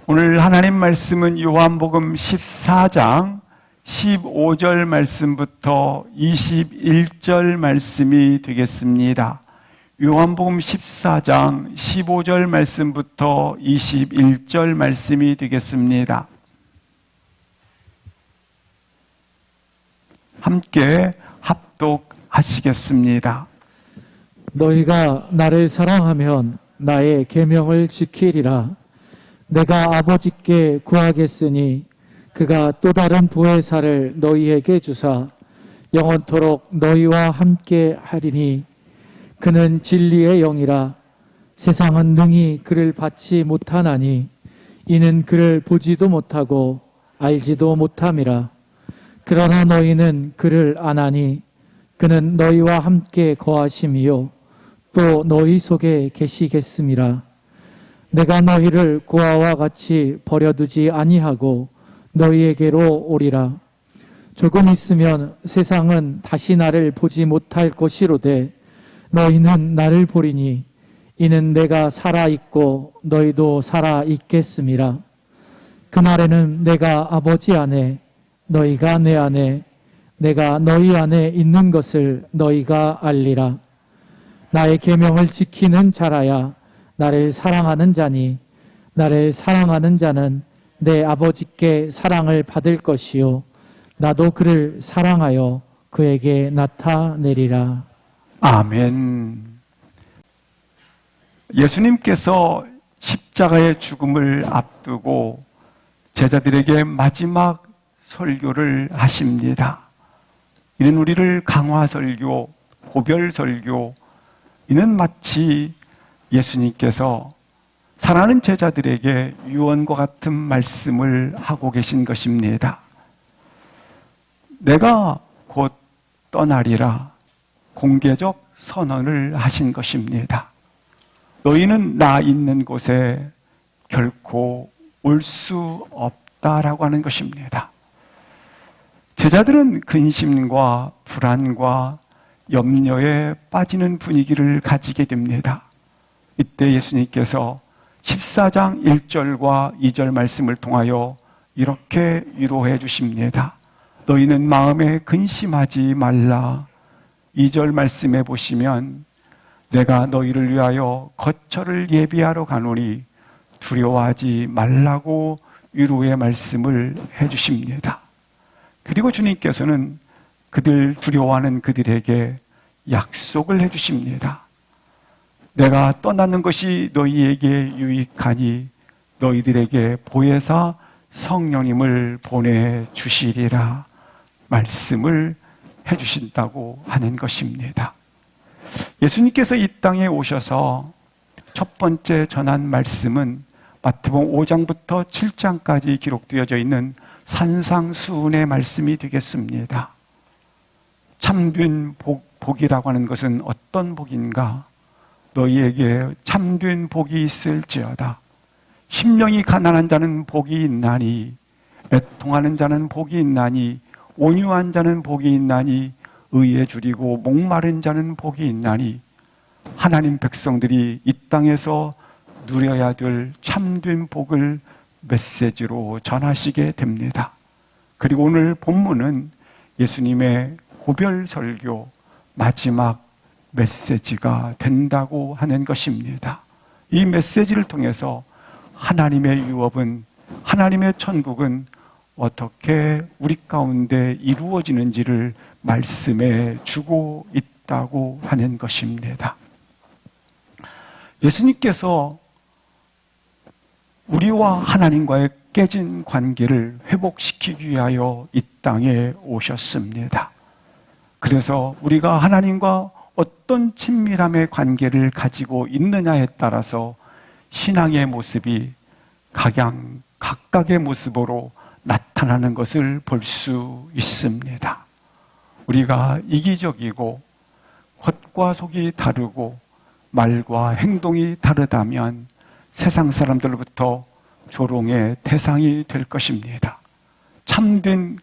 오늘 하나님 말씀은 요한복음 14장 15절 말씀부터 21절 말씀이 되겠습니다. 요한복음 14장 15절 말씀부터 21절 말씀이 되겠습니다. 함께 합독하시겠습니다. 너희가 나를 사랑하면 나의 계명을 지키리라. 내가 아버지께 구하겠으니 그가 또 다른 보혜사를 너희에게 주사 영원토록 너희와 함께 하리니 그는 진리의 영이라. 세상은 능히 그를 받지 못하나니 이는 그를 보지도 못하고 알지도 못함이라. 그러나 너희는 그를 아나니 그는 너희와 함께 거하심이요 또 너희 속에 계시겠음이라. 내가 너희를 고아와 같이 버려두지 아니하고 너희에게로 오리라. 조금 있으면 세상은 다시 나를 보지 못할 것이로되 너희는 나를 보리니 이는 내가 살아있고 너희도 살아있겠음이라. 그날에는 내가 아버지 안에 너희가 내 안에 내가 너희 안에 있는 것을 너희가 알리라. 나의 계명을 지키는 자라야 나를 사랑하는 자니 나를 사랑하는 자는 내 아버지께 사랑을 받을 것이요 나도 그를 사랑하여 그에게 나타내리라. 아멘. 예수님께서 십자가의 죽음을 앞두고 제자들에게 마지막 설교를 하십니다. 이는 우리를 강화설교, 고별설교, 이는 마치 예수님께서 사랑하는 제자들에게 유언과 같은 말씀을 하고 계신 것입니다. 내가 곧 떠나리라 공개적 선언을 하신 것입니다. 너희는 나 있는 곳에 결코 올 수 없다라고 하는 것입니다. 제자들은 근심과 불안과 염려에 빠지는 분위기를 가지게 됩니다. 이때 예수님께서 14장 1절과 2절 말씀을 통하여 이렇게 위로해 주십니다. 너희는 마음에 근심하지 말라. 2절 말씀에 보시면 내가 너희를 위하여 거처를 예비하러 가노니 두려워하지 말라고 위로의 말씀을 해 주십니다. 그리고 주님께서는 그들 두려워하는 그들에게 약속을 해 주십니다. 내가 떠나는 것이 너희에게 유익하니 너희들에게 보혜사 성령님을 보내주시리라 말씀을 해주신다고 하는 것입니다. 예수님께서 이 땅에 오셔서 첫 번째 전한 말씀은 마태복음 5장부터 7장까지 기록되어져 있는 산상수훈의 말씀이 되겠습니다. 참된 복이라고 하는 것은 어떤 복인가? 너희에게 참된 복이 있을지어다. 심령이 가난한 자는 복이 있나니 애통하는 자는 복이 있나니 온유한 자는 복이 있나니 의에 줄이고 목마른 자는 복이 있나니. 하나님 백성들이 이 땅에서 누려야 될 참된 복을 메시지로 전하시게 됩니다. 그리고 오늘 본문은 예수님의 고별설교 마지막 메시지가 된다고 하는 것입니다. 이 메시지를 통해서 하나님의 유업은, 하나님의 천국은 어떻게 우리 가운데 이루어지는지를 말씀해 주고 있다고 하는 것입니다. 예수님께서 우리와 하나님과의 깨진 관계를 회복시키기 위하여 이 땅에 오셨습니다. 그래서 우리가 하나님과 어떤 친밀함의 관계를 가지고 있느냐에 따라서 신앙의 모습이 각각의 모습으로 나타나는 것을 볼 수 있습니다. 우리가 이기적이고 겉과 속이 다르고 말과 행동이 다르다면 세상 사람들로부터 조롱의 대상이 될 것입니다. 참된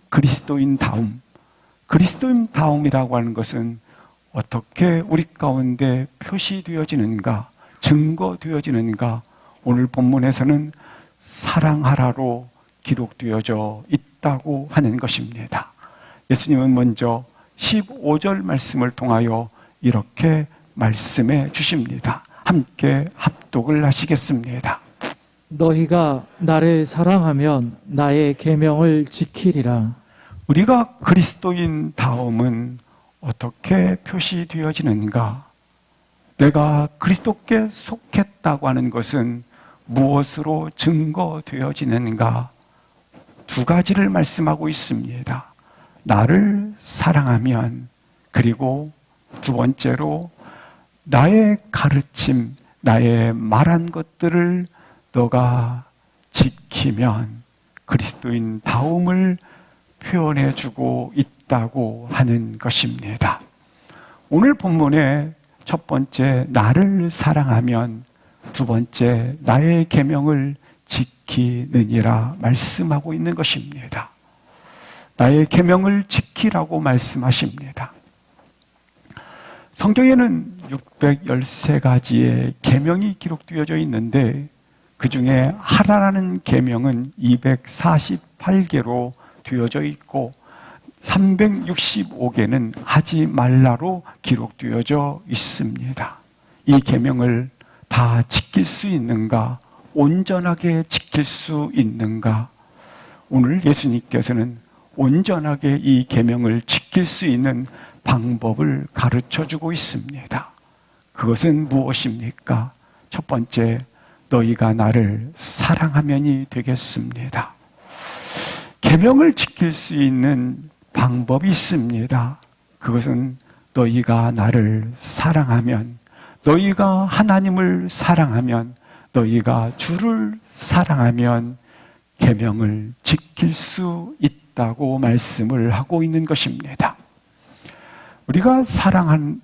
그리스도인다움이라고 하는 것은 어떻게 우리 가운데 표시되어지는가, 증거되어지는가, 오늘 본문에서는 사랑하라로 기록되어져 있다고 하는 것입니다. 예수님은 먼저 15절 말씀을 통하여 이렇게 말씀해 주십니다. 함께 합독을 하시겠습니다. 너희가 나를 사랑하면 나의 계명을 지키리라. 우리가 그리스도인 다음은 어떻게 표시되어지는가? 내가 그리스도께 속했다고 하는 것은 무엇으로 증거되어지는가? 두 가지를 말씀하고 있습니다. 나를 사랑하면, 그리고 두 번째로 나의 가르침, 나의 말한 것들을 너가 지키면 그리스도인 다움을 표현해 주고 있다고 하는 것입니다. 오늘 본문의 첫 번째 나를 사랑하면, 두 번째 나의 계명을 지키느니라 말씀하고 있는 것입니다. 나의 계명을 지키라고 말씀하십니다. 성경에는 613가지의 계명이 기록되어져 있는데 그 중에 하라라는 계명은 248개로 되어져 있고 365개는 하지 말라로 기록되어져 있습니다. 이 계명을 다 지킬 수 있는가? 온전하게 지킬 수 있는가? 오늘 예수님께서는 온전하게 이 계명을 지킬 수 있는 방법을 가르쳐주고 있습니다. 그것은 무엇입니까? 첫 번째, 너희가 나를 사랑하면이 되겠습니다. 계명을 지킬 수 있는 방법이 있습니다. 그것은 너희가 나를 사랑하면, 너희가 하나님을 사랑하면, 너희가 주를 사랑하면 계명을 지킬 수 있다고 말씀을 하고 있는 것입니다. 우리가 사랑한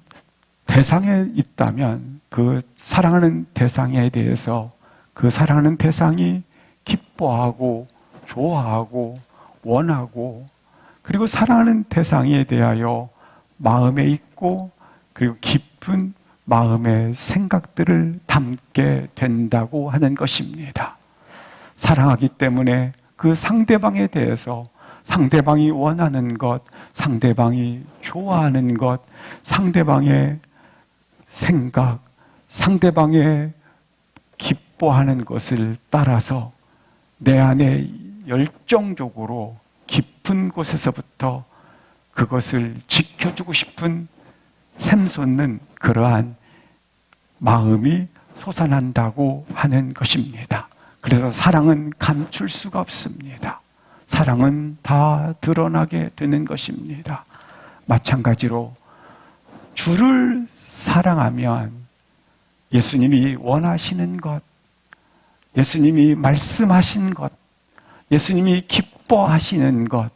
대상에 있다면 그 사랑하는 대상에 대해서 그 사랑하는 대상이 기뻐하고 좋아하고 원하고, 그리고 사랑하는 대상에 대하여 마음에 있고 그리고 깊은 마음의 생각들을 담게 된다고 하는 것입니다. 사랑하기 때문에 그 상대방에 대해서 상대방이 원하는 것, 상대방이 좋아하는 것, 상대방의 생각, 상대방의 기뻐하는 것을 따라서 내 안에 열정적으로 깊은 곳에서부터 그것을 지켜주고 싶은 샘솟는 그러한 마음이 솟아난다고 하는 것입니다. 그래서 사랑은 감출 수가 없습니다. 사랑은 다 드러나게 되는 것입니다. 마찬가지로 주를 사랑하면 예수님이 원하시는 것, 예수님이 말씀하신 것, 예수님이 기뻐하시는 것,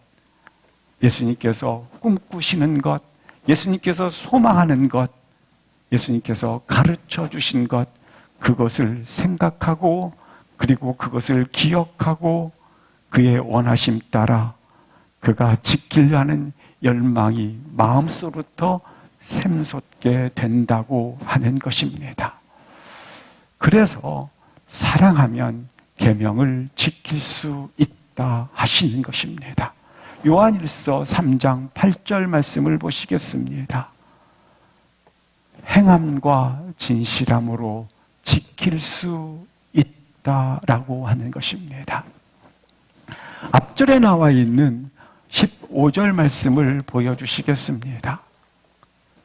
예수님께서 꿈꾸시는 것, 예수님께서 소망하는 것, 예수님께서 가르쳐 주신 것, 그것을 생각하고 그리고 그것을 기억하고 그의 원하심 따라 그가 지키려 하는 열망이 마음속부터 샘솟게 된다고 하는 것입니다. 그래서 사랑하면 계명을 지킬 수 있다 하시는 것입니다. 요한일서 3장 8절 말씀을 보시겠습니다. 행함과 진실함으로 지킬 수 있다라고 하는 것입니다. 앞절에 나와 있는 15절 말씀을 보여주시겠습니다.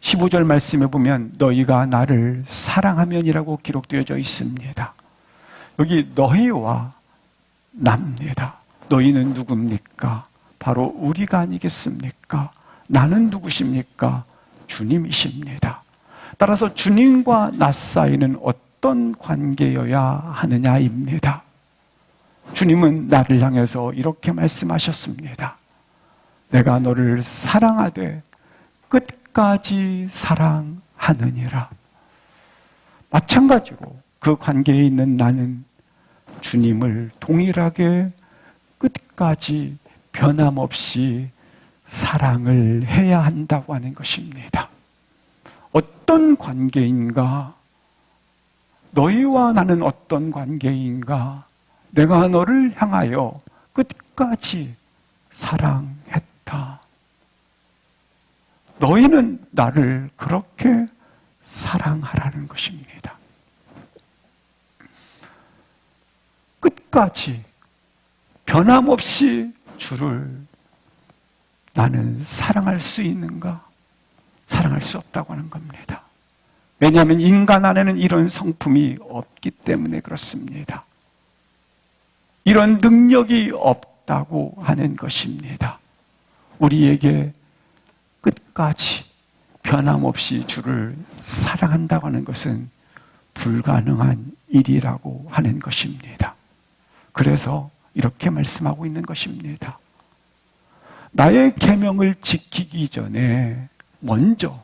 15절 말씀에 보면 너희가 나를 사랑하면이라고 기록되어져 있습니다. 여기 너희와 납니다. 너희는 누굽니까? 바로 우리가 아니겠습니까? 나는 누구십니까? 주님이십니다. 따라서 주님과 나 사이는 어떤 관계여야 하느냐입니다. 주님은 나를 향해서 이렇게 말씀하셨습니다. 내가 너를 사랑하되 끝까지 사랑하느니라. 마찬가지로 그 관계에 있는 나는 주님을 동일하게 끝까지 변함없이 사랑을 해야 한다고 하는 것입니다. 어떤 관계인가? 너희와 나는 어떤 관계인가? 내가 너를 향하여 끝까지 사랑했다. 너희는 나를 그렇게 사랑하라는 것입니다. 끝까지 변함없이 주를 나는 사랑할 수 있는가? 사랑할 수 없다고 하는 겁니다. 왜냐하면 인간 안에는 이런 성품이 없기 때문에 그렇습니다. 이런 능력이 없다고 하는 것입니다. 우리에게 끝까지 변함없이 주를 사랑한다고 하는 것은 불가능한 일이라고 하는 것입니다. 그래서 이렇게 말씀하고 있는 것입니다. 나의 계명을 지키기 전에 먼저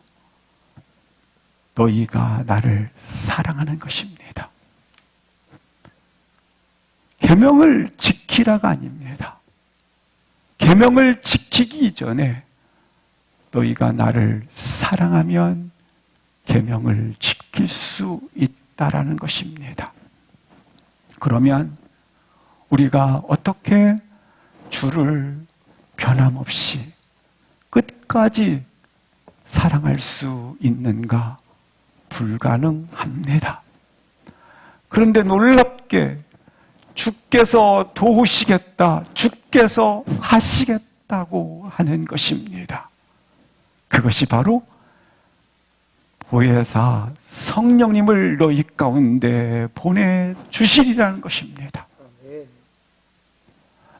너희가 나를 사랑하는 것입니다. 계명을 지키라가 아닙니다. 계명을 지키기 전에 너희가 나를 사랑하면 계명을 지킬 수 있다라는 것입니다. 그러면 우리가 어떻게 주를 변함없이 끝까지 사랑할 수 있는가? 불가능합니다. 그런데 놀랍게 주께서 도우시겠다, 주께서 하시겠다고 하는 것입니다. 그것이 바로 보혜사 성령님을 너희 가운데 보내주시리라는 것입니다.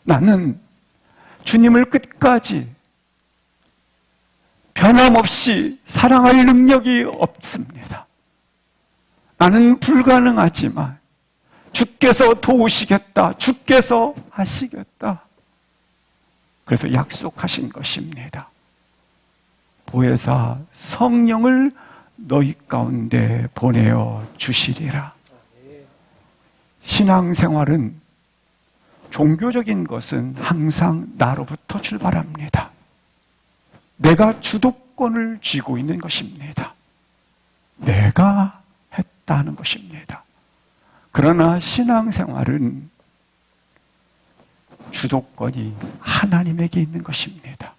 나는 주님을 끝까지 변함없이 사랑할 능력이 없습니다. 나는 불가능하지만 주께서 도우시겠다, 주께서 하시겠다. 그래서 약속하신 것입니다. 보혜사 성령을 너희 가운데 보내어 주시리라. 신앙생활은 종교적인 것은 항상 나로부터 출발합니다. 내가 주도권을 쥐고 있는 것입니다. 내가 했다는 것입니다. 그러나 신앙생활은 주도권이 하나님에게 있는 것입니다.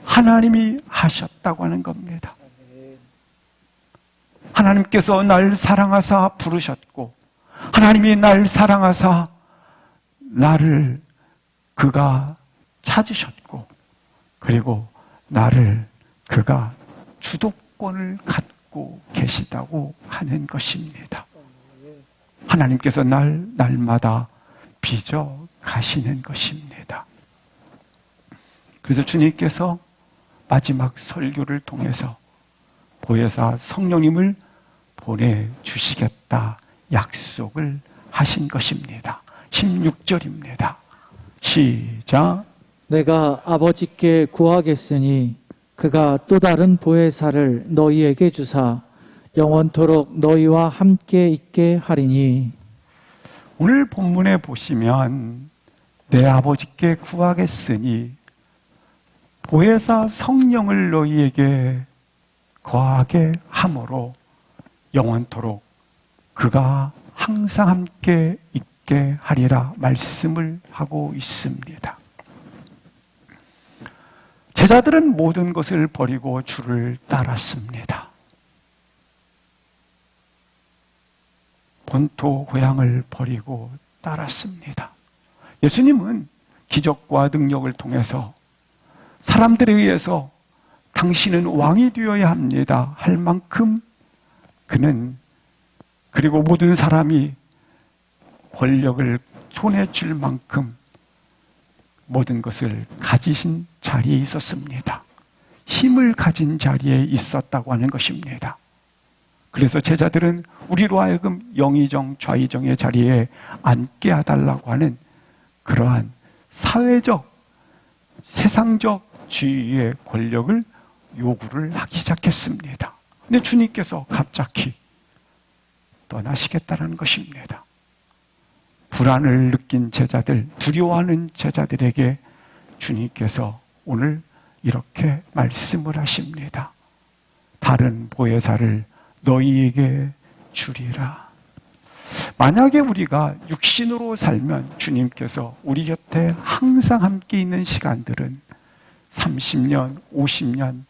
하나님이 하셨다고 하는 겁니다. 하나님께서 날 사랑하사 부르셨고, 하나님이 날 사랑하사 나를 그가 찾으셨고, 그리고 나를 그가 주도권을 갖고 계시다고 하는 것입니다. 하나님께서 날마다 빚어 가시는 것입니다. 그래서 주님께서 마지막 설교를 통해서 보혜사 성령님을 보내주시겠다 약속을 하신 것입니다. 16절입니다. 시작. 내가 아버지께 구하겠으니 그가 또 다른 보혜사를 너희에게 주사 영원토록 너희와 함께 있게 하리니. 오늘 본문에 보시면 내 아버지께 구하겠으니 보혜사 성령을 너희에게 거하게 함으로 영원토록 그가 항상 함께 있게 하리라 말씀을 하고 있습니다. 제자들은 모든 것을 버리고 주를 따랐습니다. 본토 고향을 버리고 따랐습니다. 예수님은 기적과 능력을 통해서 사람들에 의해서 당신은 왕이 되어야 합니다 할 만큼 그는, 그리고 모든 사람이 권력을 손에 줄 만큼 모든 것을 가지신 자리에 있었습니다. 힘을 가진 자리에 있었다고 하는 것입니다. 그래서 제자들은 우리로 하여금 영의정, 좌의정의 자리에 앉게 해달라고 하는 그러한 사회적, 세상적 주의의 권력을 요구를 하기 시작했습니다. 근데 주님께서 갑자기 떠나시겠다는 것입니다. 불안을 느낀 제자들, 두려워하는 제자들에게 주님께서 오늘 이렇게 말씀을 하십니다. 다른 보혜사를 너희에게 주리라. 만약에 우리가 육신으로 살면 주님께서 우리 곁에 항상 함께 있는 시간들은 30년, 50년,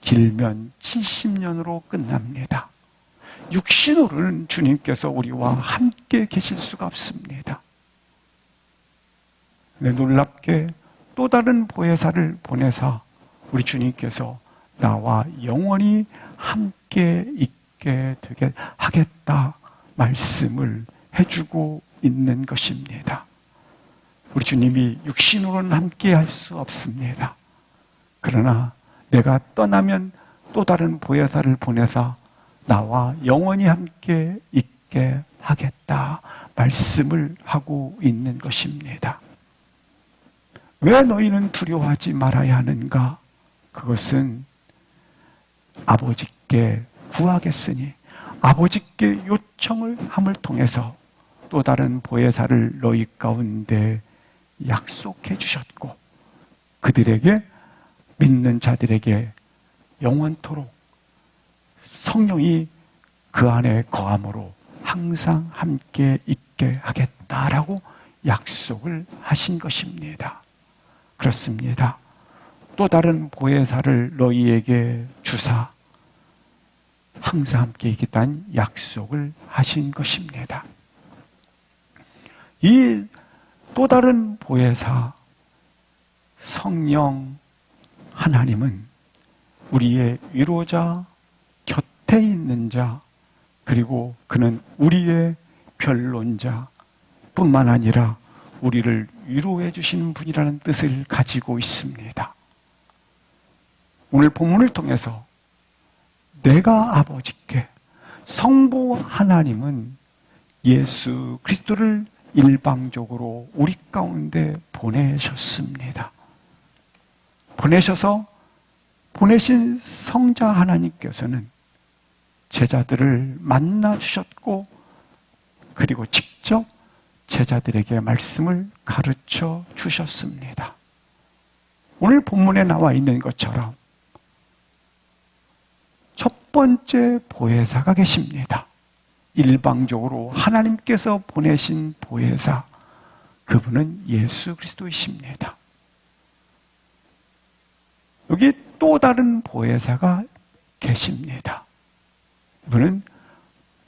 길면 70년으로 끝납니다. 육신으로는 주님께서 우리와 함께 계실 수가 없습니다. 네, 놀랍게 또 다른 보혜사를 보내사 우리 주님께서 나와 영원히 함께 있게 되게 하겠다 말씀을 해주고 있는 것입니다. 우리 주님이 육신으로는 함께 할 수 없습니다. 그러나 내가 떠나면 또 다른 보혜사를 보내사 나와 영원히 함께 있게 하겠다 말씀을 하고 있는 것입니다. 왜 너희는 두려워하지 말아야 하는가? 그것은 아버지께 구하겠으니 아버지께 요청을 함을 통해서 또 다른 보혜사를 너희 가운데 약속해 주셨고 그들에게 믿는 자들에게 영원토록 성령이 그 안에 거함으로 항상 함께 있게 하겠다라고 약속을 하신 것입니다. 그렇습니다. 또 다른 보혜사를 너희에게 주사 항상 함께 있겠다는 약속을 하신 것입니다. 이 또 다른 보혜사 성령 하나님은 우리의 위로자, 곁에 있는 자, 그리고 그는 우리의 변론자 뿐만 아니라 우리를 위로해 주시는 분이라는 뜻을 가지고 있습니다. 오늘 본문을 통해서 내가 아버지께, 성부 하나님은 예수 그리스도를 일방적으로 우리 가운데 보내셨습니다. 보내셔서 보내신 성자 하나님께서는 제자들을 만나 주셨고 그리고 직접 제자들에게 말씀을 가르쳐 주셨습니다. 오늘 본문에 나와 있는 것처럼 첫 번째 보혜사가 계십니다. 일방적으로 하나님께서 보내신 보혜사, 그분은 예수 그리스도이십니다. 여기 또 다른 보혜사가 계십니다. 그분은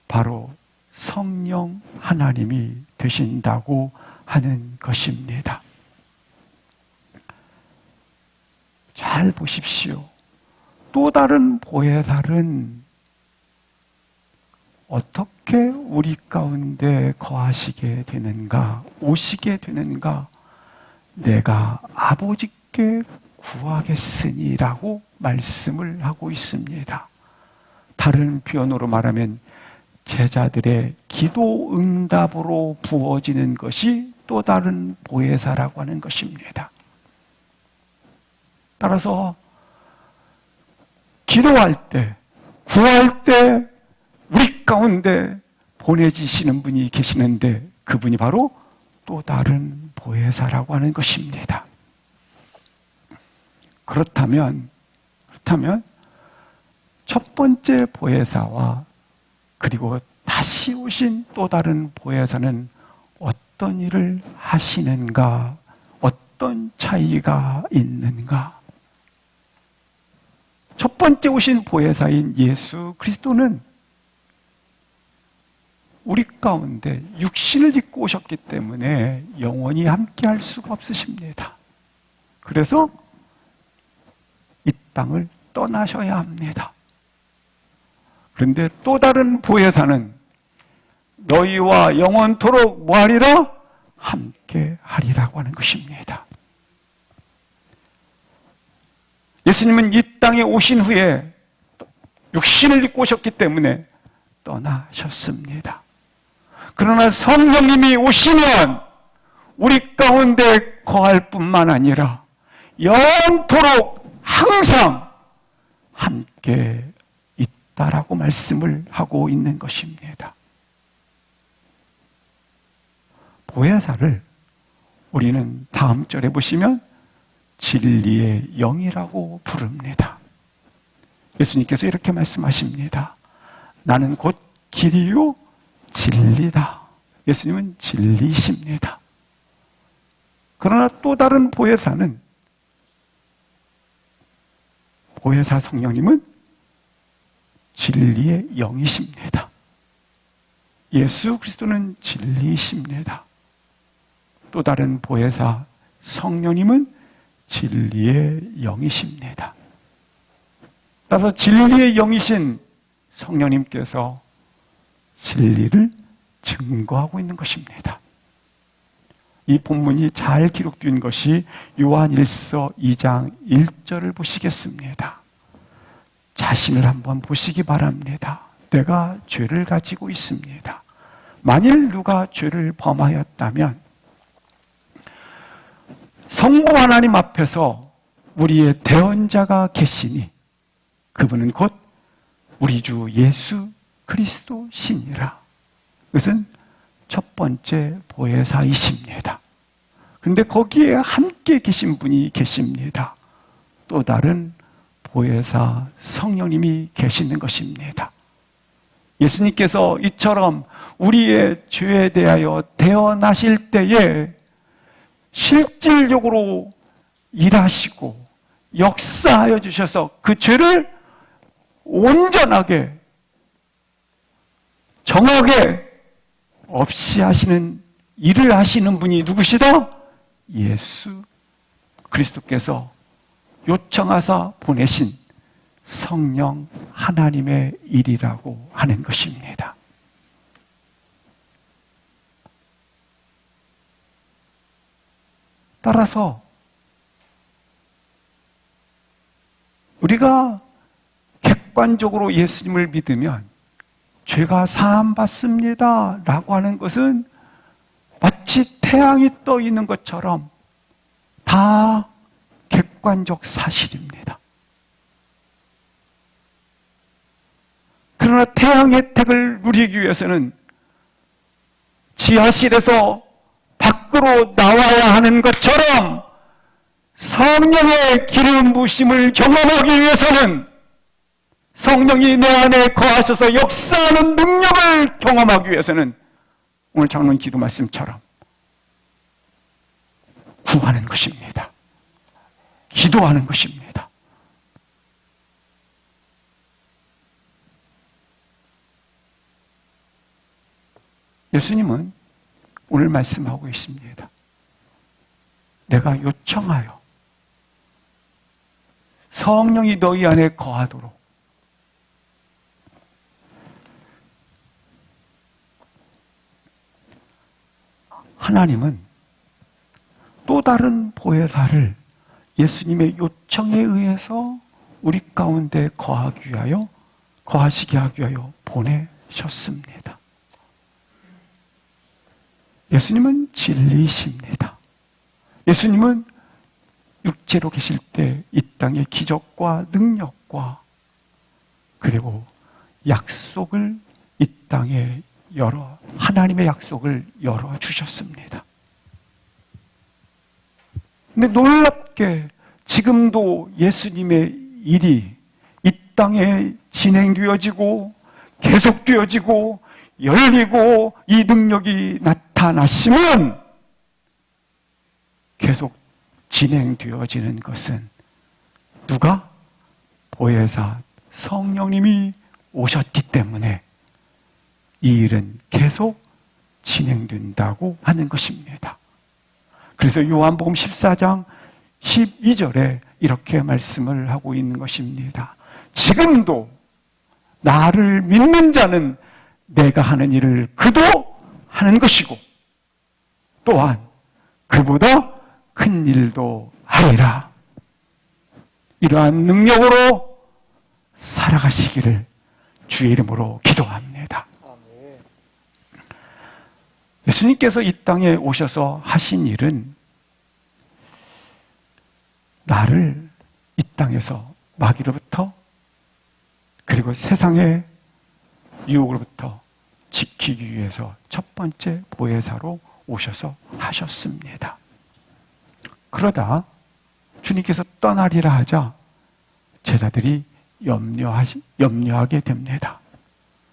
바로 성령 하나님이 되신다고 하는 것입니다. 잘 보십시오. 또 다른 보혜사는 어떻게 우리 가운데 거하시게 되는가, 오시게 되는가? 내가 아버지께 구하겠으니라고 말씀을 하고 있습니다. 다른 표현으로 말하면 제자들의 기도 응답으로 부어지는 것이 또 다른 보혜사라고 하는 것입니다. 따라서 기도할 때, 구할 때 우리 가운데 보내지시는 분이 계시는데 그분이 바로 또 다른 보혜사라고 하는 것입니다. 그렇다면 첫 번째 보혜사와 그리고 다시 오신 또 다른 보혜사는 어떤 일을 하시는가? 어떤 차이가 있는가? 첫 번째 오신 보혜사인 예수 그리스도는 우리 가운데 육신을 입고 오셨기 때문에 영원히 함께 할 수가 없으십니다. 그래서 이 땅을 떠나셔야 합니다. 그런데 또 다른 보혜사는 너희와 영원토록 뭐하리라? 함께 하리라고 하는 것입니다. 예수님은 이 땅에 오신 후에 육신을 입고 오셨기 때문에 떠나셨습니다. 그러나 성령님이 오시면 우리 가운데 거할 뿐만 아니라 영원토록 항상 함께 있다라고 말씀을 하고 있는 것입니다. 보혜사를 우리는 다음 절에 보시면 진리의 영이라고 부릅니다. 예수님께서 이렇게 말씀하십니다. 나는 곧 길이요 진리다. 예수님은 진리이십니다. 그러나 또 다른 보혜사는, 보혜사 성령님은 진리의 영이십니다. 예수 그리스도는 진리이십니다. 또 다른 보혜사 성령님은 진리의 영이십니다. 따라서 진리의 영이신 성령님께서 진리를 증거하고 있는 것입니다. 이 본문이 잘 기록된 것이 요한일서 2장 1절을 보시겠습니다. 자신을 한번 보시기 바랍니다. 내가 죄를 가지고 있습니다. 만일 누가 죄를 범하였다면 성부 하나님 앞에서 우리의 대언자가 계시니 그분은 곧 우리 주 예수 그리스도시니라. 그것은 첫 번째 보혜사이십니다. 그런데 거기에 함께 계신 분이 계십니다. 또 다른 보혜사 성령님이 계시는 것입니다. 예수님께서 이처럼 우리의 죄에 대하여 대언하실 때에 실질적으로 일하시고 역사하여 주셔서 그 죄를 온전하게 정하게 없이 하시는 일을 하시는 분이 누구시다? 예수 그리스도께서 요청하사 보내신 성령 하나님의 일이라고 하는 것입니다. 따라서 우리가 객관적으로 예수님을 믿으면 죄가 사함받습니다 라고 하는 것은 마치 태양이 떠 있는 것처럼 다 객관적 사실입니다. 그러나 태양의 혜택을 누리기 위해서는 지하실에서 밖으로 나와야 하는 것처럼 성령의 기름 부심을 경험하기 위해서는 성령이 내 안에 거하셔서 역사하는 능력을 경험하기 위해서는 오늘 장로님 기도 말씀처럼 구하는 것입니다. 기도하는 것입니다. 예수님은 오늘 말씀하고 있습니다. 내가 요청하여 성령이 너희 안에 거하도록 하나님은 또 다른 보혜사를 예수님의 요청에 의해서 우리 가운데 거하시게 하기 위하여 보내셨습니다. 예수님은 진리이십니다. 예수님은 육체로 계실 때 이 땅의 기적과 능력과 그리고 약속을 이 땅에 하나님의 약속을 열어주셨습니다. 근데 놀랍게 지금도 예수님의 일이 이 땅에 진행되어지고 계속되어지고 열리고 이 능력이 나타나시면 계속 진행되어지는 것은 누가? 보혜사 성령님이 오셨기 때문에 이 일은 계속 진행된다고 하는 것입니다. 그래서 요한복음 14장 12절에 이렇게 말씀을 하고 있는 것입니다. 지금도 나를 믿는 자는 내가 하는 일을 그도 하는 것이고 또한 그보다 큰 일도 하리라. 이러한 능력으로 살아가시기를 주의 이름으로 기도합니다. 예수님께서 이 땅에 오셔서 하신 일은 나를 이 땅에서 마귀로부터 그리고 세상의 유혹으로부터 지키기 위해서 첫 번째 보혜사로 오셔서 하셨습니다. 그러다 주님께서 떠나리라 하자 제자들이 염려하게 됩니다.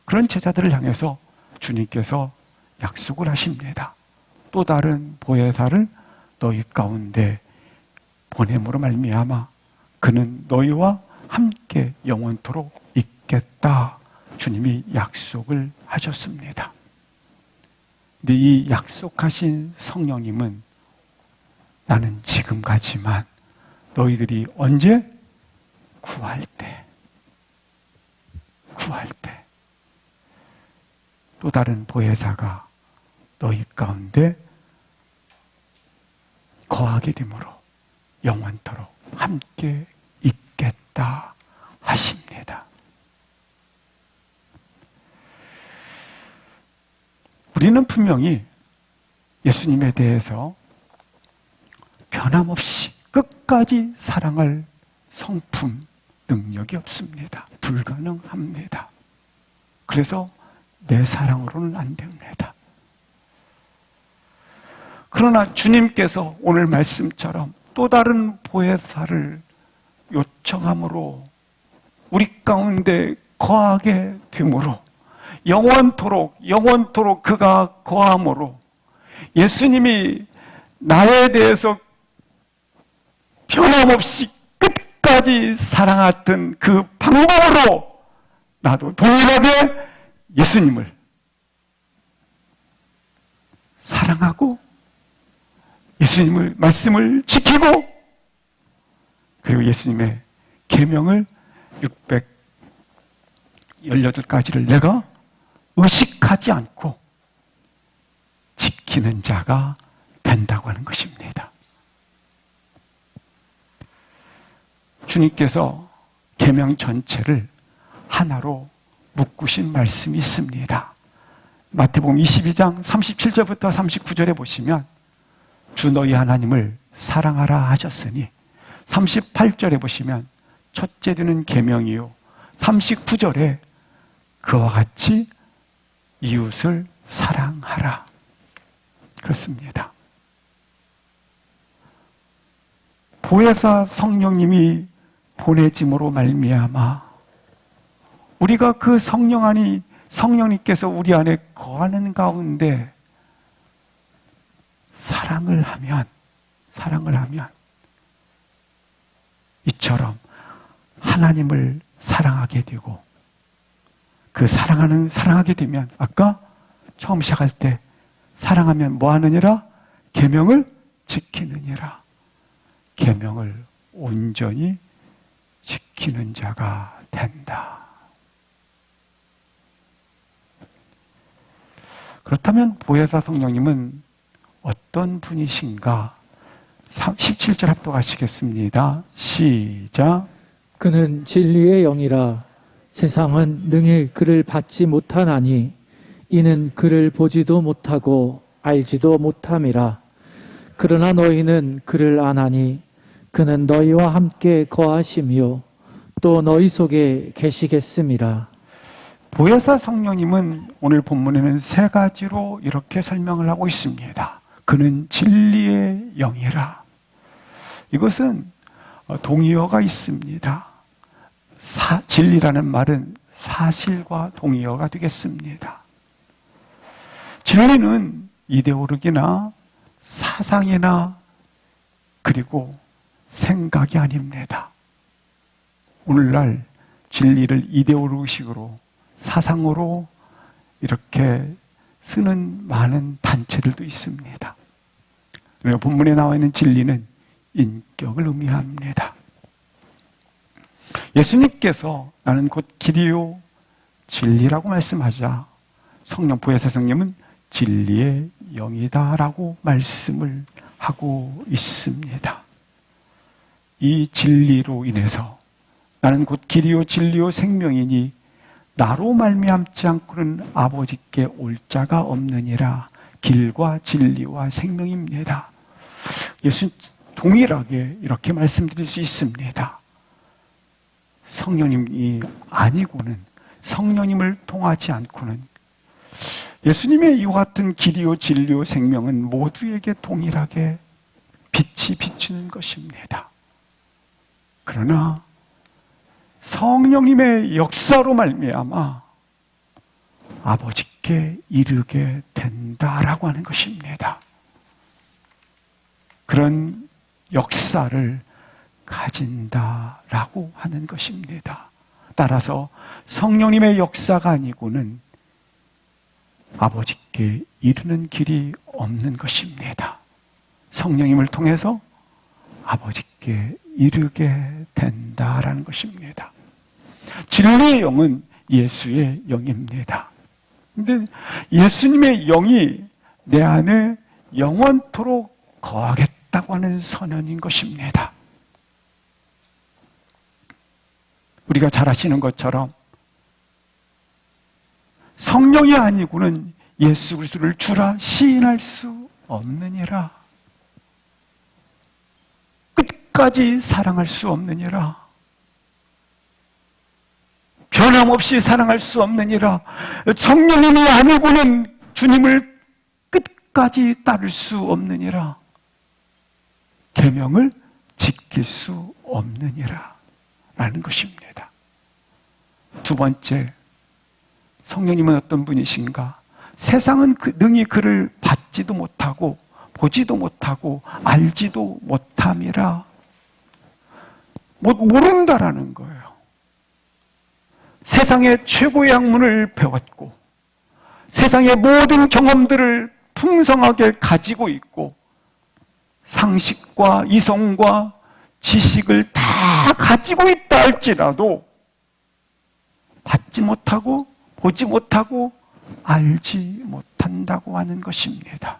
그런 제자들을 향해서 주님께서 약속을 하십니다. 또 다른 보혜사를 너희 가운데 보냄으로 말미암아 그는 너희와 함께 영원토록 있겠다. 주님이 약속을 하셨습니다. 근데 이 약속하신 성령님은 나는 지금 가지만 너희들이 언제? 구할 때 또 다른 보혜사가 너희 가운데 거하게 되므로 영원토록 함께 있겠다 하십니다. 우리는 분명히 예수님에 대해서 변함없이 끝까지 사랑할 성품, 능력이 없습니다. 불가능합니다. 그래서 내 사랑으로는 안 됩니다. 그러나 주님께서 오늘 말씀처럼 또 다른 보혜사를 요청함으로 우리 가운데 거하게 되므로 영원토록 그가 거함으로 예수님이 나에 대해서 변함없이 끝까지 사랑했던 그 방법으로 나도 동일하게 예수님을 사랑하고 예수님을 말씀을 지키고 그리고 예수님의 계명을 618가지를 내가 의식하지 않고 지키는 자가 된다고 하는 것입니다. 주님께서 계명 전체를 하나로 묶으신 말씀이 있습니다. 마태복음 22장 37절부터 39절에 보시면 주 너희 하나님을 사랑하라 하셨으니 38절에 보시면 첫째 되는 계명이요 39절에 그와 같이 이웃을 사랑하라 그렇습니다. 보혜사 성령님이 보내짐으로 말미암아 우리가 그 성령님께서 우리 안에 거하는 가운데 사랑을 하면 이처럼 하나님을 사랑하게 되고 그 사랑하게 되면 아까 처음 시작할 때 사랑하면 뭐 하느니라? 계명을 지키느니라. 계명을 온전히 지키는 자가 된다. 그렇다면 보혜사 성령님은 어떤 분이신가? 17절 합독하시겠습니다. 시작. 그는 진리의 영이라 세상은 능히 그를 받지 못하나니 이는 그를 보지도 못하고 알지도 못함이라. 그러나 너희는 그를 아나니 그는 너희와 함께 거하시며 또 너희 속에 계시겠음이라. 보혜사 성령님은 오늘 본문에는 세 가지로 이렇게 설명을 하고 있습니다. 그는 진리의 영이라. 이것은 동의어가 있습니다. 진리라는 말은 사실과 동의어가 되겠습니다. 진리는 이데올로기나 사상이나 그리고 생각이 아닙니다. 오늘날 진리를 이데올로기식으로 사상으로 이렇게 쓰는 많은 단체들도 있습니다. 그리고 본문에 나와 있는 진리는 인격을 의미합니다. 예수님께서 나는 곧 길이요 진리라고 말씀하자 성령 보혜사 성령은 진리의 영이다라고 말씀을 하고 있습니다. 이 진리로 인해서 나는 곧 길이요 진리요 생명이니 나로 말미암지 않고는 아버지께 올 자가 없느니라. 길과 진리와 생명입니다. 예수님 동일하게 이렇게 말씀드릴 수 있습니다. 성령님이 아니고는 성령님을 통하지 않고는 예수님의 이와 같은 길이요 진리요 생명은 모두에게 동일하게 빛이 비추는 것입니다. 그러나 성령님의 역사로 말미암아 아버지께 아버지께 이르게 된다라고 하는 것입니다. 그런 역사를 가진다라고 하는 것입니다. 따라서 성령님의 역사가 아니고는 아버지께 이르는 길이 없는 것입니다. 성령님을 통해서 아버지께 이르게 된다라는 것입니다. 진리의 영은 예수의 영입니다. 근데 예수님의 영이 내 안에 영원토록 거하겠다고 하는 선언인 것입니다. 우리가 잘 아시는 것처럼 성령이 아니고는 예수 그리스도를 주라 시인할 수 없느니라. 끝까지 사랑할 수 없느니라. 변함없이 사랑할 수 없느니라. 성령님이 아니고는 주님을 끝까지 따를 수 없느니라. 계명을 지킬 수 없느니라 라는 것입니다. 두 번째, 성령님은 어떤 분이신가? 세상은 능히 그를 받지도 못하고 보지도 못하고 알지도 못함이라. 모른다라는 거예요. 세상의 최고의 학문을 배웠고 세상의 모든 경험들을 풍성하게 가지고 있고 상식과 이성과 지식을 다 가지고 있다 할지라도 받지 못하고 보지 못하고 알지 못한다고 하는 것입니다.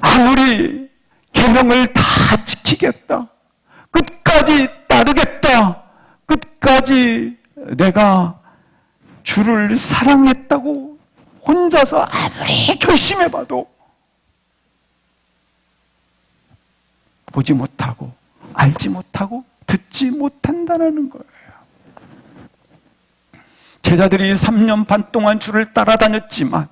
아무리 계명을 다 지키겠다, 끝까지 따르겠다, 끝까지 내가 주를 사랑했다고 혼자서 아무리 결심해봐도 보지 못하고 알지 못하고 듣지 못한다는 거예요. 제자들이 3년 반 동안 주를 따라다녔지만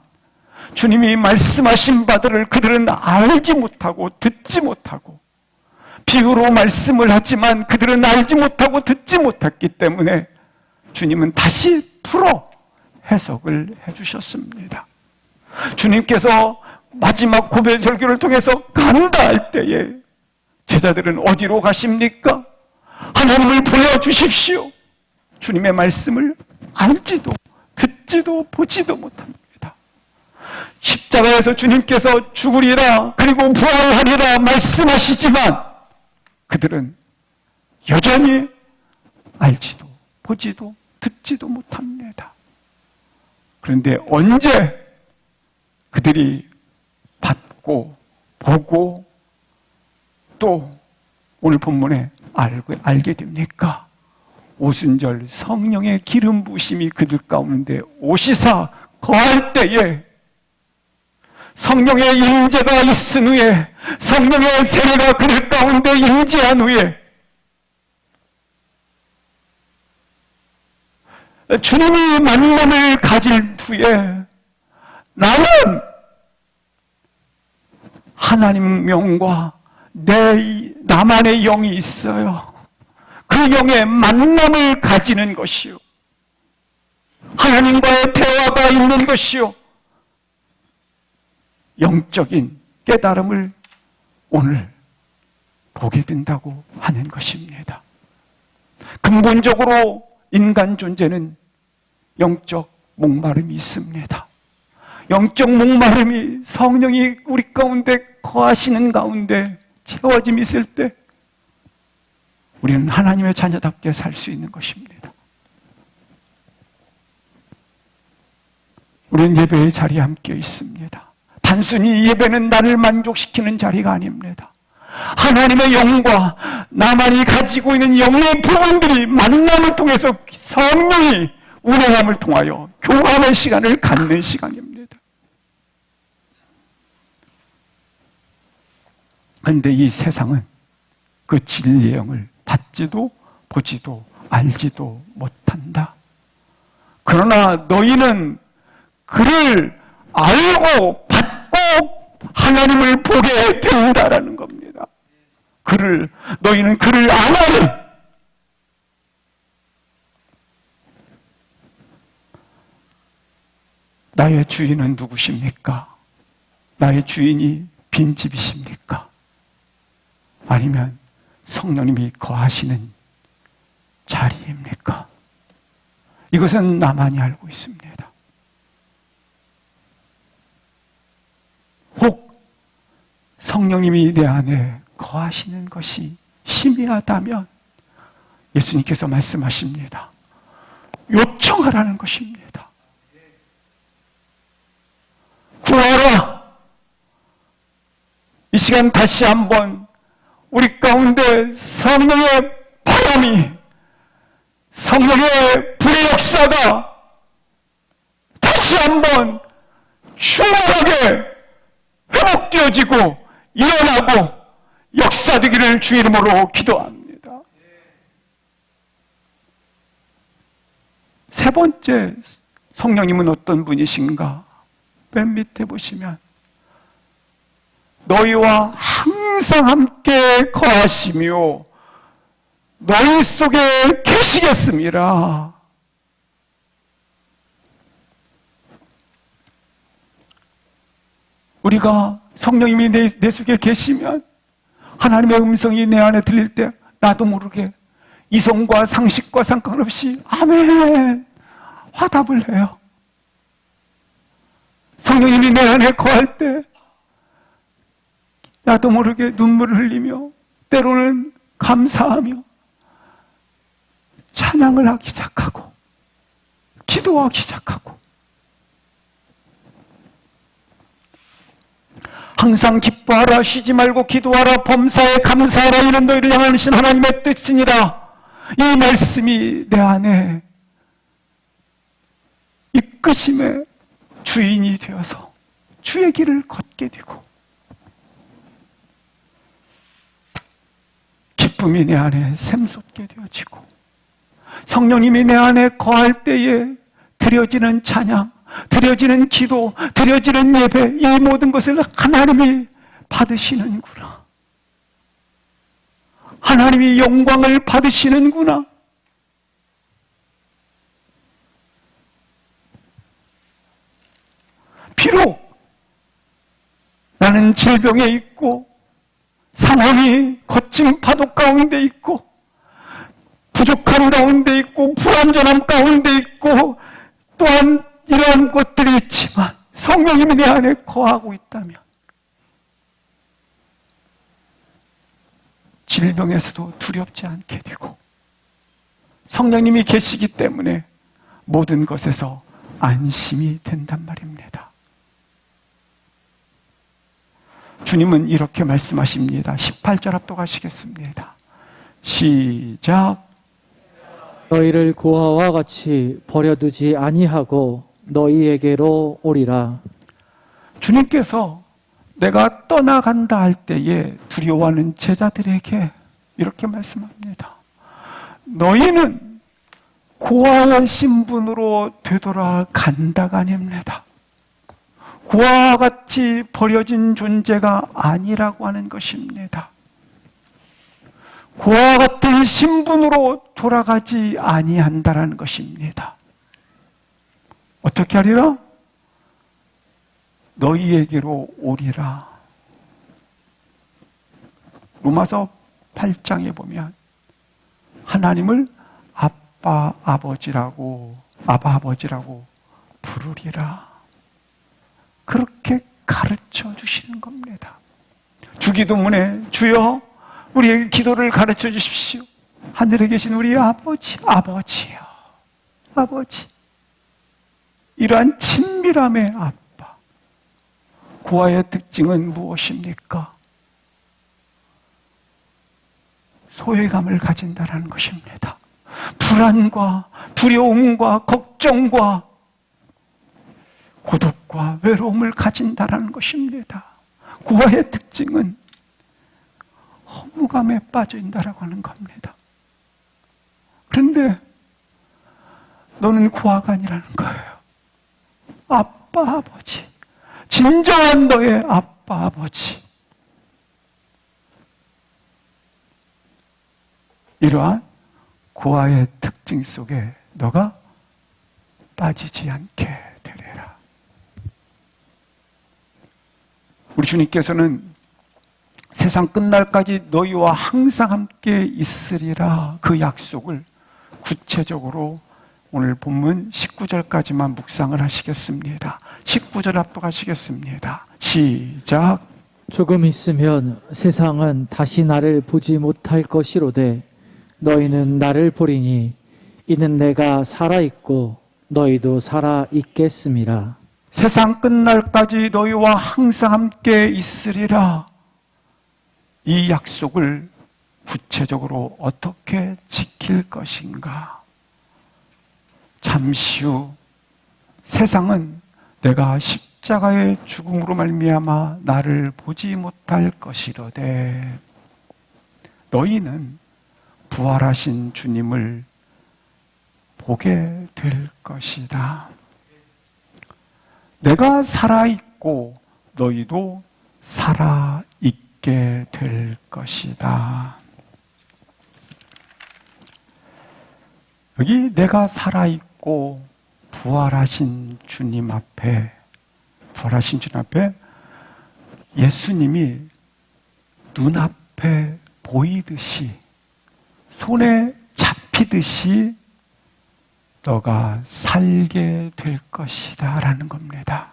주님이 말씀하신 바들을 그들은 알지 못하고 듣지 못하고, 비유로 말씀을 하지만 그들은 알지 못하고 듣지 못했기 때문에 주님은 다시 풀어 해석을 해주셨습니다. 주님께서 마지막 고별 설교를 통해서 간다 할 때에 제자들은 어디로 가십니까? 하나님을 보여주십시오. 주님의 말씀을 알지도 듣지도 보지도 못합니다. 십자가에서 주님께서 죽으리라 그리고 부활하리라 말씀하시지만 그들은 여전히 알지도 보지도 듣지도 못합니다. 그런데 언제 그들이 받고 보고 또 오늘 본문에 알게 됩니까? 오순절 성령의 기름 부으심이 그들 가운데 오시사 거할 때에, 성령의 임재가 있은 후에, 성령의 세례가 그들 가운데 임재한 후에 주님이 만남을 가질 후에 나는 하나님 영과 나만의 영이 있어요. 그 영의 만남을 가지는 것이요, 하나님과의 대화가 있는 것이요, 영적인 깨달음을 오늘 보게 된다고 하는 것입니다. 근본적으로 인간 존재는 영적 목마름이 있습니다. 영적 목마름이 성령이 우리 가운데 거하시는 가운데 채워짐이 있을 때 우리는 하나님의 자녀답게 살 수 있는 것입니다. 우리는 예배의 자리에 함께 있습니다. 단순히 예배는 나를 만족시키는 자리가 아닙니다. 하나님의 영과 나만이 가지고 있는 영의 부분들이 만남을 통해서 성령이 운행함을 통하여 교감의 시간을 갖는 시간입니다. 그런데 이 세상은 그 진리의 영을 받지도 보지도 알지도 못한다. 그러나 너희는 그를 알고 받고 하나님을 보게 된다라는 겁니다. 너희는 그를 아나니 나의 주인은 누구십니까? 나의 주인이 빈집이십니까? 아니면 성령님이 거하시는 자리입니까? 이것은 나만이 알고 있습니다. 혹 성령님이 내 안에 거하시는 것이 희미하다면 예수님께서 말씀하십니다. 요청하라는 것입니다. 구하라! 이 시간 다시 한번 우리 가운데 성령의 바람이, 성령의 불의 역사가 다시 한번 충만하게 회복되어지고 일어나고 역사되기를 주 이름으로 기도합니다. 세 번째, 성령님은 어떤 분이신가? 맨 밑에 보시면 너희와 항상 함께 거하시며 너희 속에 계시겠습니다. 우리가 성령님이 내 속에 계시면 하나님의 음성이 내 안에 들릴 때 나도 모르게 이성과 상식과 상관없이 아멘 화답을 해요. 성령님이 내 안에 거할 때 나도 모르게 눈물을 흘리며 때로는 감사하며 찬양을 하기 시작하고 기도하기 시작하고 항상 기뻐하라 쉬지 말고 기도하라 범사에 감사하라 이는 너희를 향하신 하나님의 뜻이니라. 이 말씀이 내 안에 이끄심의 주인이 되어서 주의 길을 걷게 되고 기쁨이 내 안에 샘솟게 되어지고 성령님이 내 안에 거할 때에 드려지는 찬양, 드려지는 기도, 드려지는 예배, 이 모든 것을 하나님이 받으시는구나. 하나님이 영광을 받으시는구나. 비록 나는 질병에 있고 상황이 거친 파도 가운데 있고 부족한 가운데 있고 불완전함 가운데 있고 또한 이러한 것들이 있지만 성령님이 내 안에 거하고 있다면 질병에서도 두렵지 않게 되고 성령님이 계시기 때문에 모든 것에서 안심이 된단 말입니다. 주님은 이렇게 말씀하십니다. 18절 합독하시겠습니다. 시작. 너희를 고아와 같이 버려두지 아니하고 너희에게로 오리라. 주님께서 내가 떠나간다 할 때에 두려워하는 제자들에게 이렇게 말씀합니다. 너희는 고아의 신분으로 되돌아간다가 아닙니다. 고아와 같이 버려진 존재가 아니라고 하는 것입니다. 고아와 같은 신분으로 돌아가지 아니한다라는 것입니다. 어떻게 하리라? 너희에게로 오리라. 로마서 8장에 보면 하나님을 아빠 아버지라고 부르리라. 그렇게 가르쳐 주시는 겁니다. 주기도문에 주여 우리에게 기도를 가르쳐 주십시오. 하늘에 계신 우리 아버지요. 아버지. 이러한 친밀함의 아빠. 고아의 특징은 무엇입니까? 소외감을 가진다는 것입니다. 불안과 두려움과 걱정과 고독과 외로움을 가진다는 것입니다. 고아의 특징은 허무감에 빠진다라고 하는 겁니다. 그런데 너는 고아가 아니라는 거예요. 아빠, 아버지. 진정한 너의 아빠, 아버지. 이러한 고아의 특징 속에 너가 빠지지 않게 되리라. 우리 주님께서는 세상 끝날까지 너희와 항상 함께 있으리라 그 약속을 구체적으로 오늘 본문 19절까지만 묵상을 하시겠습니다. 19절 합독하시겠습니다. 시작. 조금 있으면 세상은 다시 나를 보지 못할 것이로되 너희는 나를 보리니 이는 내가 살아있고 너희도 살아있겠음이라. 세상 끝날까지 너희와 항상 함께 있으리라. 이 약속을 구체적으로 어떻게 지킬 것인가? 잠시 후 세상은 내가 십자가의 죽음으로 말미암아 나를 보지 못할 것이로되 너희는 부활하신 주님을 보게 될 것이다. 내가 살아있고 너희도 살아있게 될 것이다. 여기 내가 살아있고 부활하신 주님 앞에 예수님이 눈앞에 보이듯이 손에 잡히듯이 너가 살게 될 것이다 라는 겁니다.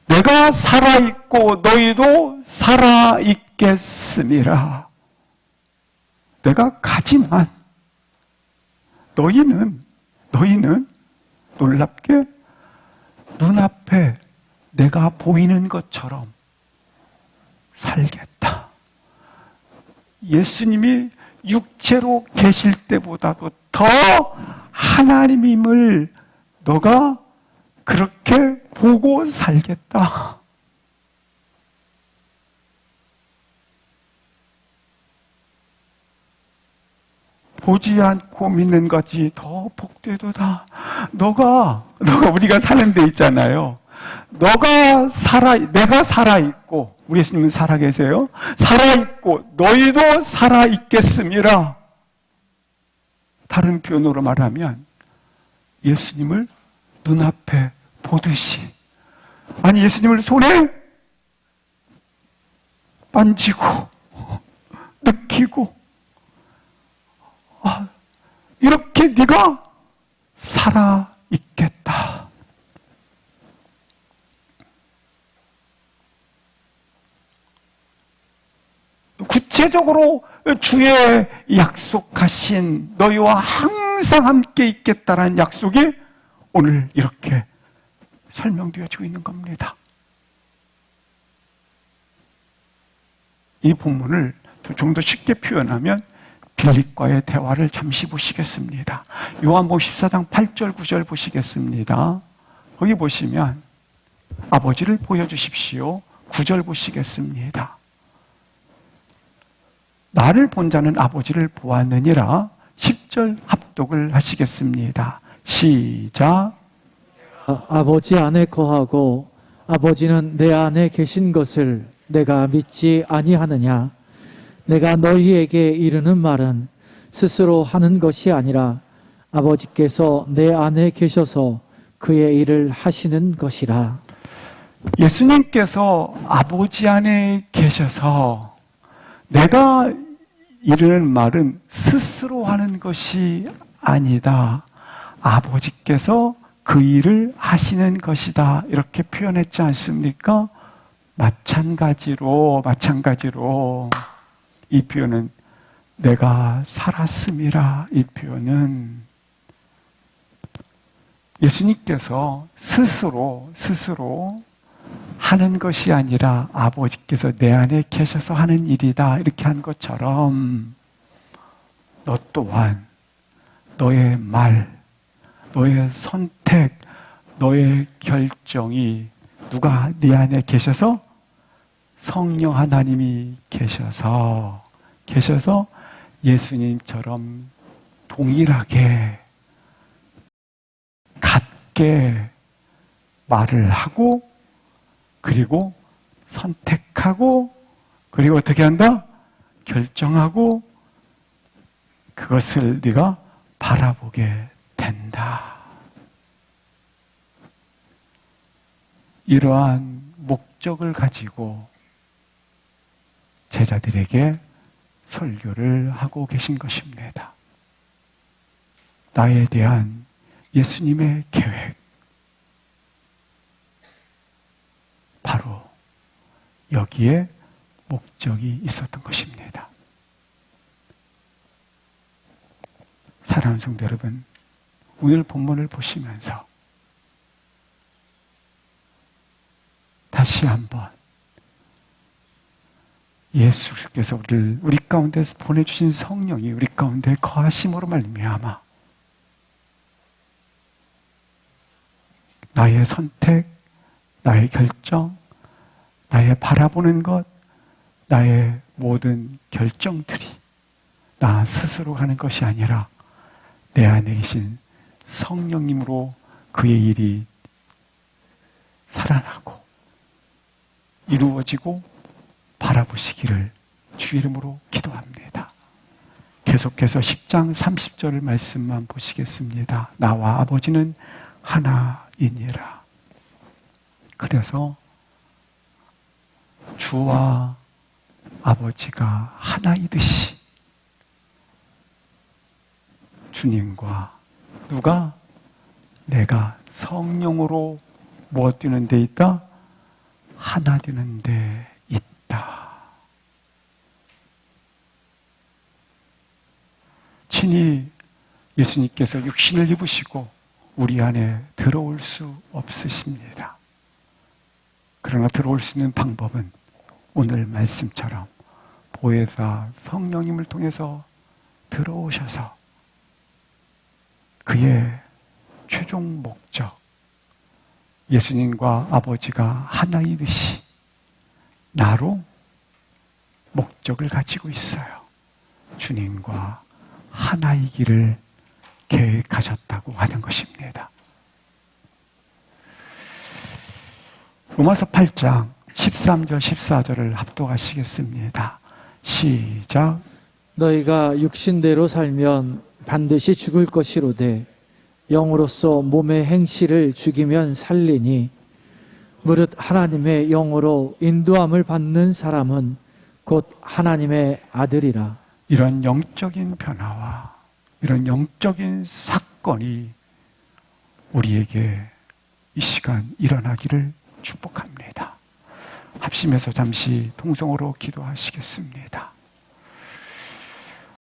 내가 살아있고 너희도 살아있겠음이라. 내가 가지만 너희는 놀랍게 눈앞에 내가 보이는 것처럼 살겠다. 예수님이 육체로 계실 때보다도 더 하나님임을 너가 그렇게 보고 살겠다. 보지 않고 믿는 것이 더 복되도다. 너가 우리가 사는 데 있잖아요. 내가 살아있고, 우리 예수님은 살아계세요. 살아있고, 너희도 살아있겠음이라. 다른 표현으로 말하면, 예수님을 눈앞에 보듯이, 아니, 예수님을 손에 만지고, 느끼고, 이렇게 네가 살아있겠다. 구체적으로 주의 약속하신 너희와 항상 함께 있겠다라는 약속이 오늘 이렇게 설명되어지고 있는 겁니다. 이 본문을 좀 더 쉽게 표현하면 빌립과의 대화를 잠시 보시겠습니다. 요한복음 14장 8절 9절 보시겠습니다. 거기 보시면 아버지를 보여주십시오. 9절 보시겠습니다. 나를 본 자는 아버지를 보았느니라. 10절 합독을 하시겠습니다. 시작. 아버지 안에 거하고 아버지는 내 안에 계신 것을 내가 믿지 아니하느냐. 내가 너희에게 이르는 말은 스스로 하는 것이 아니라 아버지께서 내 안에 계셔서 그의 일을 하시는 것이라. 예수님께서 아버지 안에 계셔서 내가 이르는 말은 스스로 하는 것이 아니다. 아버지께서 그 일을 하시는 것이다. 이렇게 표현했지 않습니까? 마찬가지로 이 표현은 내가 살았음이라. 이 표현은 예수님께서 스스로 하는 것이 아니라 아버지께서 내 안에 계셔서 하는 일이다. 이렇게 한 것처럼 너 또한 너의 말, 너의 선택, 너의 결정이 누가 네 안에 계셔서? 성령 하나님이 계셔서 예수님처럼 동일하게 같게 말을 하고 그리고 선택하고 그리고 어떻게 한다? 결정하고 그것을 네가 바라보게 된다. 이러한 목적을 가지고 제자들에게 설교를 하고 계신 것입니다. 나에 대한 예수님의 계획, 바로 여기에 목적이 있었던 것입니다. 사랑하는 성도 여러분, 오늘 본문을 보시면서 다시 한번 예수께서 우리 가운데 보내주신 성령이 우리 가운데 거하심으로 말미암아 나의 선택, 나의 결정, 나의 바라보는 것, 나의 모든 결정들이 나 스스로 하는 것이 아니라 내 안에 계신 성령님으로 그의 일이 살아나고 이루어지고 바라보시기를 주 이름으로 기도합니다. 계속해서 10장 30절 말씀만 보시겠습니다. 나와 아버지는 하나이니라. 그래서 주와 아버지가 하나이듯이 주님과 누가 내가 성령으로 무엇 되는 데 있다? 하나 되는 데 있다. 친히 예수님께서 육신을 입으시고 우리 안에 들어올 수 없으십니다. 그러나 들어올 수 있는 방법은 오늘 말씀처럼 보혜사 성령님을 통해서 들어오셔서 그의 최종 목적, 예수님과 아버지가 하나이듯이 나로 목적을 가지고 있어요. 주님과 하나이기를 계획하셨다고 하는 것입니다. 로마서 8장 13절 14절을 합독하시겠습니다. 시작. 너희가 육신대로 살면 반드시 죽을 것이로되 영으로서 몸의 행실을 죽이면 살리니 무릇 하나님의 영으로 인도함을 받는 사람은 곧 하나님의 아들이라. 이런 영적인 변화와 이런 영적인 사건이 우리에게 이 시간 일어나기를 축복합니다. 합심해서 잠시 통성으로 기도하시겠습니다.